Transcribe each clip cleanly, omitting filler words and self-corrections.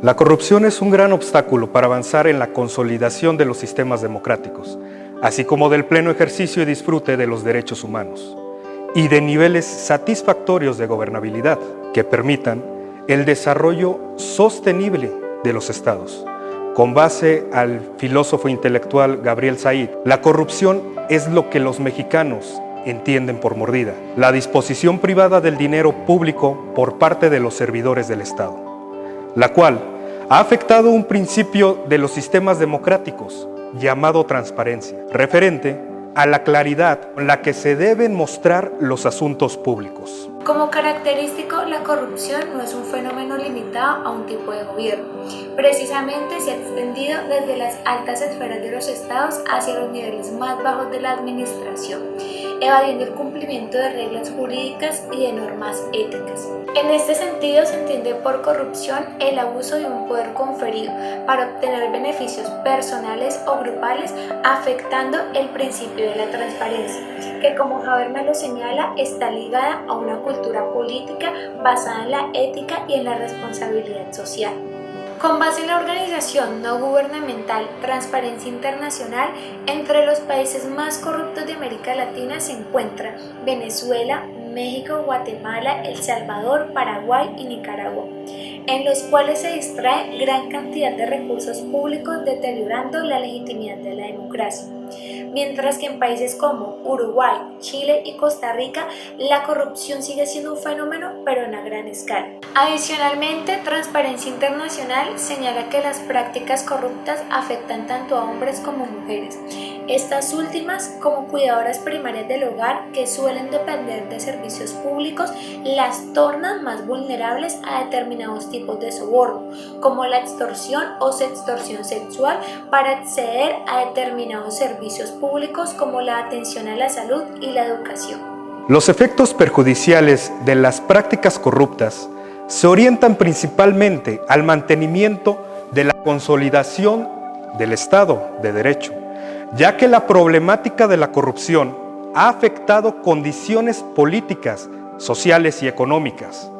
La corrupción es un gran obstáculo para avanzar en la consolidación de los sistemas democráticos, así como del pleno ejercicio y disfrute de los derechos humanos, y de niveles satisfactorios de gobernabilidad que permitan el desarrollo sostenible de los estados. Con base al filósofo intelectual Gabriel Said, la corrupción es lo que los mexicanos entienden por mordida, la disposición privada del dinero público por parte de los servidores del Estado, la cual ha afectado un principio de los sistemas democráticos llamado transparencia, referente a la claridad con la que se deben mostrar los asuntos públicos. Como característico, la corrupción no es un fenómeno limitado a un tipo de gobierno. Precisamente se ha extendido desde las altas esferas de los estados hacia los niveles más bajos de la administración, evadiendo el cumplimiento de reglas jurídicas y de normas éticas. En este sentido, se entiende por corrupción el abuso de un poder conferido para obtener beneficios personales o grupales, afectando el principio de la transparencia, que, como Habermas lo señala, está ligada a una cultura política basada en la ética y en la responsabilidad social. Con base en la organización no gubernamental Transparencia Internacional, entre los países más corruptos de América Latina se encuentran Venezuela, México, Guatemala, El Salvador, Paraguay y Nicaragua, en los cuales se distrae gran cantidad de recursos públicos, deteriorando la legitimidad de la democracia. Mientras que en países como Uruguay, Chile y Costa Rica, la corrupción sigue siendo un fenómeno, pero en una gran escala. Adicionalmente, Transparencia Internacional señala que las prácticas corruptas afectan tanto a hombres como mujeres. Estas últimas, como cuidadoras primarias del hogar, que suelen depender de servicios públicos, las tornan más vulnerables a determinados tipos de soborno, como la extorsión o sextorsión sexual, para acceder a determinados servicios públicos como la atención a la salud y la educación. Los efectos perjudiciales de las prácticas corruptas se orientan principalmente al mantenimiento de la consolidación del Estado de Derecho, ya que la problemática de la corrupción ha afectado condiciones políticas, sociales y económicas,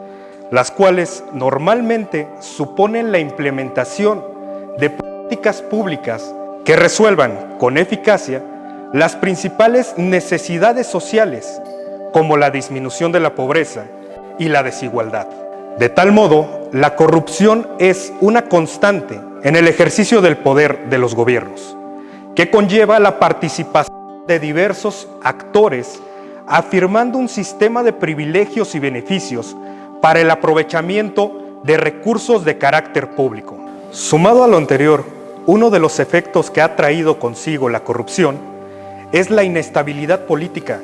las cuales normalmente suponen la implementación de políticas públicas que resuelvan con eficacia las principales necesidades sociales, como la disminución de la pobreza y la desigualdad. De tal modo, la corrupción es una constante en el ejercicio del poder de los gobiernos, que conlleva la participación de diversos actores, afirmando un sistema de privilegios y beneficios para el aprovechamiento de recursos de carácter público. Sumado a lo anterior, uno de los efectos que ha traído consigo la corrupción es la inestabilidad política,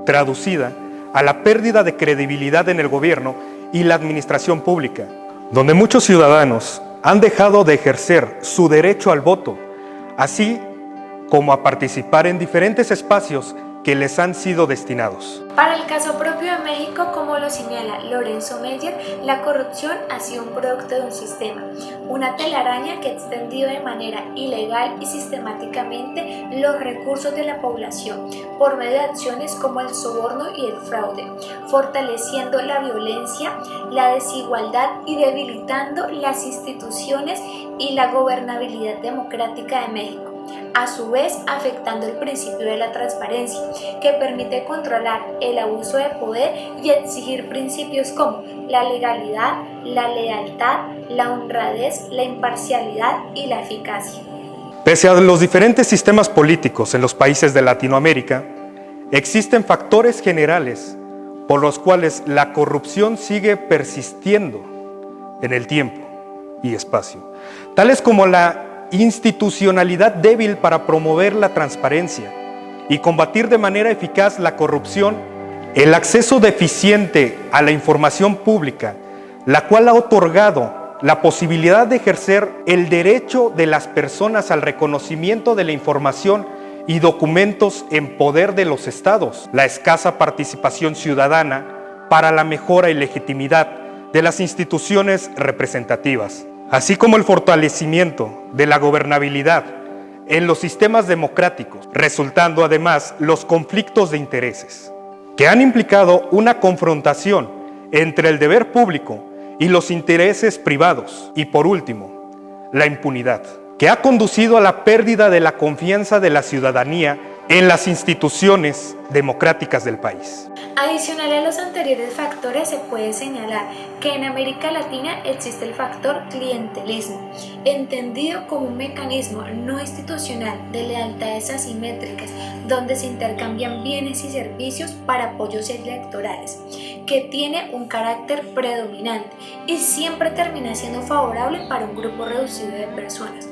traducida a la pérdida de credibilidad en el gobierno y la administración pública, donde muchos ciudadanos han dejado de ejercer su derecho al voto, así como a participar en diferentes espacios que les han sido destinados. Para el caso propio de México, como lo señala Lorenzo Meyer, la corrupción ha sido un producto de un sistema, una telaraña que ha extendido de manera ilegal y sistemáticamente los recursos de la población por medio de acciones como el soborno y el fraude, fortaleciendo la violencia, la desigualdad y debilitando las instituciones y la gobernabilidad democrática de México, a su vez afectando el principio de la transparencia, que permite controlar el abuso de poder y exigir principios como la legalidad, la lealtad, la honradez, la imparcialidad y la eficacia. Pese a los diferentes sistemas políticos en los países de Latinoamérica, existen factores generales por los cuales la corrupción sigue persistiendo en el tiempo y espacio, tales como la institucionalidad débil para promover la transparencia y combatir de manera eficaz la corrupción, el acceso deficiente a la información pública, la cual ha otorgado la posibilidad de ejercer el derecho de las personas al reconocimiento de la información y documentos en poder de los estados, la escasa participación ciudadana para la mejora y legitimidad de las instituciones representativas, así como el fortalecimiento de la gobernabilidad en los sistemas democráticos, resultando además los conflictos de intereses, que han implicado una confrontación entre el deber público y los intereses privados. Y por último, la impunidad, que ha conducido a la pérdida de la confianza de la ciudadanía en las instituciones democráticas del país. Adicional a los anteriores factores, se puede señalar que en América Latina existe el factor clientelismo, entendido como un mecanismo no institucional de lealtades asimétricas donde se intercambian bienes y servicios para apoyos electorales, que tiene un carácter predominante y siempre termina siendo favorable para un grupo reducido de personas.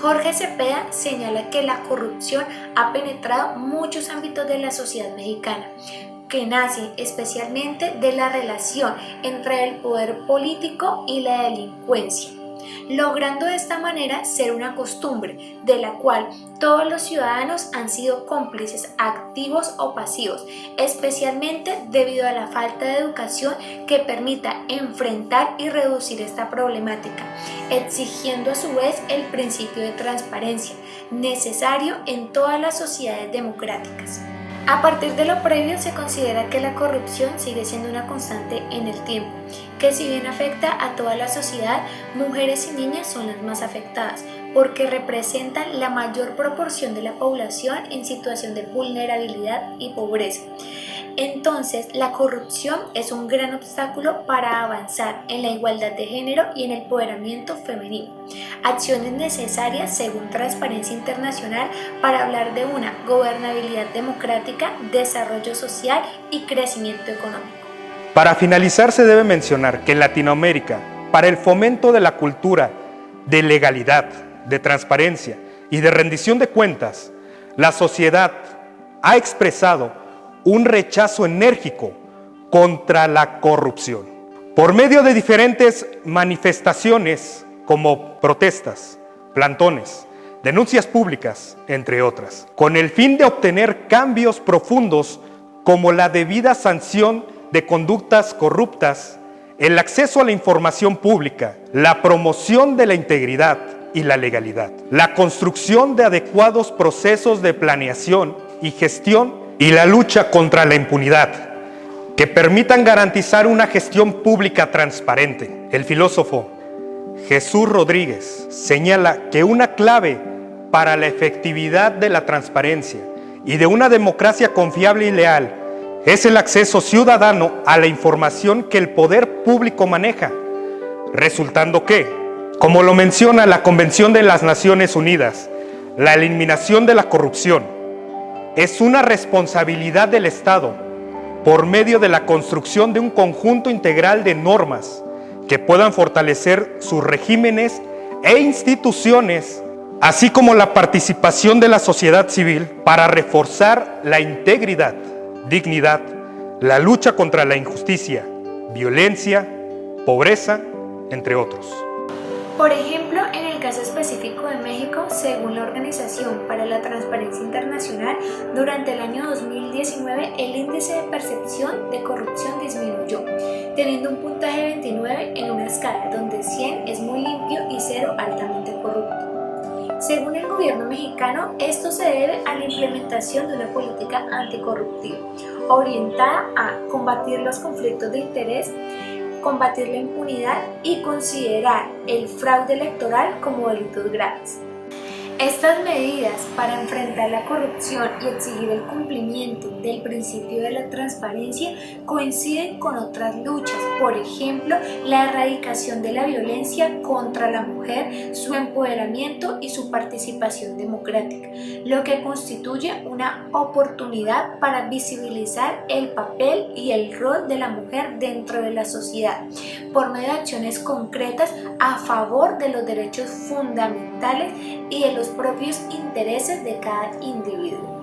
Jorge Cepeda señala que la corrupción ha penetrado muchos ámbitos de la sociedad mexicana, que nace especialmente de la relación entre el poder político y la delincuencia, logrando de esta manera ser una costumbre de la cual todos los ciudadanos han sido cómplices activos o pasivos, especialmente debido a la falta de educación que permita enfrentar y reducir esta problemática, exigiendo a su vez el principio de transparencia necesario en todas las sociedades democráticas. A partir de lo previo, se considera que la corrupción sigue siendo una constante en el tiempo, que si bien afecta a toda la sociedad, mujeres y niñas son las más afectadas, porque representan la mayor proporción de la población en situación de vulnerabilidad y pobreza. Entonces, la corrupción es un gran obstáculo para avanzar en la igualdad de género y en el empoderamiento femenino. Acciones necesarias, según Transparencia Internacional, para hablar de una gobernabilidad democrática, desarrollo social y crecimiento económico. Para finalizar, se debe mencionar que en Latinoamérica, para el fomento de la cultura de legalidad, de transparencia y de rendición de cuentas, la sociedad ha expresado un rechazo enérgico contra la corrupción, por medio de diferentes manifestaciones como protestas, plantones, denuncias públicas, entre otras, con el fin de obtener cambios profundos como la debida sanción de conductas corruptas, el acceso a la información pública, la promoción de la integridad y la legalidad, la construcción de adecuados procesos de planeación y gestión y la lucha contra la impunidad, que permitan garantizar una gestión pública transparente. El filósofo Jesús Rodríguez señala que una clave para la efectividad de la transparencia y de una democracia confiable y leal es el acceso ciudadano a la información que el poder público maneja, resultando que, como lo menciona la Convención de las Naciones Unidas, la eliminación de la corrupción es una responsabilidad del Estado por medio de la construcción de un conjunto integral de normas que puedan fortalecer sus regímenes e instituciones, así como la participación de la sociedad civil para reforzar la integridad, dignidad, la lucha contra la injusticia, violencia, pobreza, entre otros. Por ejemplo, en el caso específico de México, según la Organización para la Transparencia Internacional, durante el año 2019 el índice de percepción de corrupción disminuyó, teniendo un puntaje 29 en una escala donde 100 es muy limpio y 0 altamente corrupto. Según el gobierno mexicano, esto se debe a la implementación de una política anticorruptiva, orientada a combatir los conflictos de interés, combatir la impunidad y considerar el fraude electoral como delitos graves. Estas medidas para enfrentar la corrupción y exigir el cumplimiento del principio de la transparencia coinciden con otras luchas, por ejemplo, la erradicación de la violencia contra la mujer, su empoderamiento y su participación democrática, lo que constituye una oportunidad para visibilizar el papel y el rol de la mujer dentro de la sociedad, por medio de acciones concretas a favor de los derechos fundamentales y de los propios intereses de cada individuo.